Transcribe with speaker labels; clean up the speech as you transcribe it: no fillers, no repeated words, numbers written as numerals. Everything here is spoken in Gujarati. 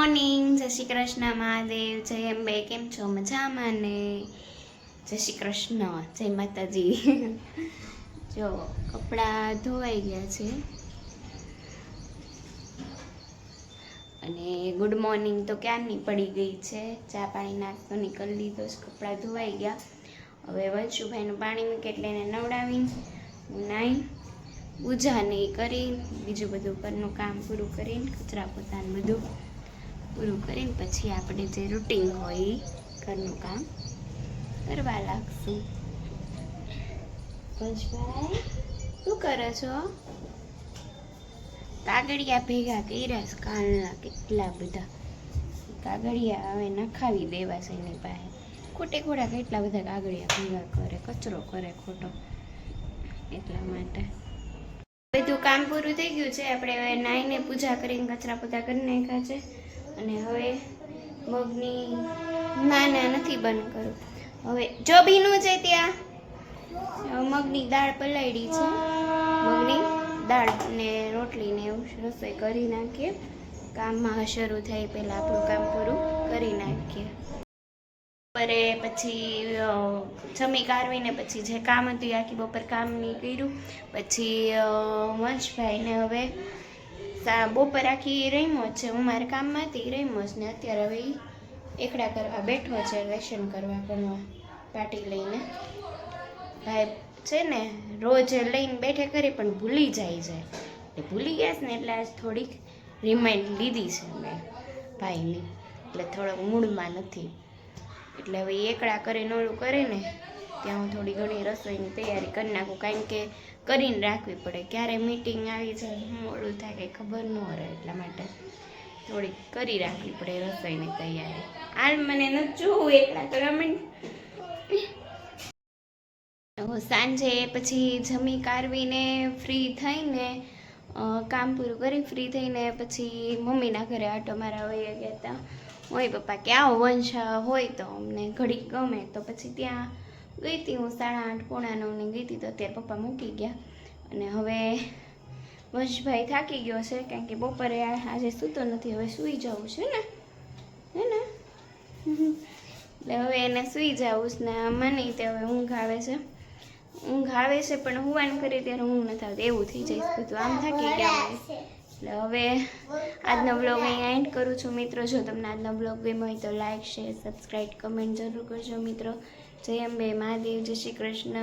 Speaker 1: મોર્નિંગ, જય શ્રી કૃષ્ણ મહાદેવ, જય અંબે. કેમ છો? મજામાં ને? જય શ્રી કૃષ્ણ, જય માતાજી. જો કપડાં ધોવાઈ ગયા છે અને ગુડ મોર્નિંગ તો ક્યારની પડી ગઈ છે. ચા પાણી નાસ્તો કરી લીધો, કપડાં ધોવાઈ ગયા. હવે વંશુભાઈનું પાણી મૂકે એટલે એને નવડાવીને હું નાઈ પૂજા ને કરી બીજું બધું ઘરનું કામ પૂરું કરીને કચરા પોતાનું બધું પૂરું કરીને પછી આપણે જે રૂટીન હોય એ ઘરનું કામ કરવા લાગશું. વંશભાઈ શું કરો છો? કાગળિયા ભેગા કર્યા છે કાલના, કેટલા બધા કાગળિયા હવે નખાવી દેવા છે એની પાસે. ખોટે ખોટા કેટલા બધા કાગળિયા ભેગા કરે, કચરો કરે ખોટો, એટલા માટે બધું કામ પૂરું થઈ ગયું છે. આપણે હવે નાઈને પૂજા કરીને કચરા પોતા કરી નાખ્યા છે અને હવે મગની ના નથી બંધ કરું. હવે જો ભીનું છે ત્યાં મગની દાળ પલાળી છે, મગની દાળ ને રોટલી ને એવું રસોઈ કરી નાખીએ. કામમાં શરૂ થાય પહેલાં આપણું કામ પૂરું કરી નાખીએ. બપોરે પછી જમી કાઢવીને પછી જે કામ હતું એ આખી બપોર કામ નહીં કર્યું. પછી વંશભાઈને હવે બપોર આખી રમ્યો છે, હું મારા કામમાંથી રમ્યો છે ને અત્યારે હવે એકડા કરવા બેઠો છે, લેસન કરવા ભણવા પાટી લઈને. ભાઈ છે ને રોજ લઈને બેઠે કરી પણ ભૂલી જાય છે, એટલે ભૂલી ગયા છે ને એટલે આજ થોડીક રિમાઇન્ડ લીધી છે મેં ભાઈની, એટલે થોડોક મૂડમાં નથી. એટલે હવે એકડા કરીને ઓલું કરે ને ત્યાં હું થોડી ઘણી રસોઈની તૈયારી કરી નાખું, કારણ કે કરીને રાખવી પડે. ક્યારે મીટિંગ આવી જાય હું ઓલું થાય કંઈ ખબર ન રહે, એટલા માટે થોડીક કરી રાખવી પડે રસોઈની તૈયારી. હાલ મને નથી જોવું એકડા કરવા માંડ. સાંજે પછી જમી કાઢવીને ફ્રી થઈને કામ પૂરું કરી ફ્રી થઈને પછી મમ્મીના ઘરે આટો મારા વહી ગયા હતા. હોય પપ્પા કે આવો વંશ હોય તો અમને ઘડીક ગમે, તો પછી ત્યાં ગઈ હતી હું 8:30 પોણા 9 ગઈ હતી. તો અત્યારે પપ્પા મૂકી ગયા અને હવે વંશભાઈ થાકી ગયો છે, કારણ કે બપોરે આજે સૂતો નથી, હવે સૂઈ જવું છે ને, હે ને? એટલે હવે એને સૂઈ જવું છે ને મને તે હવે ઊંઘ આવે છે પણ હુવાન કરી ત્યારે ઊંઘ નથી આવતી, એવું થઈ જાય બધું, આમ થાકી ગયા હોય. એટલે હવે આજનો બ્લોગ અહીંયા એન્ડ કરું છું મિત્રો. જો તમને આજનો બ્લોગ ગમ્યો હોય તો લાઈક, શેર, સબસ્ક્રાઈબ, કમેન્ટ જરૂર કરજો મિત્રો. જય અંબે મહાદેવ, જય શ્રી કૃષ્ણ.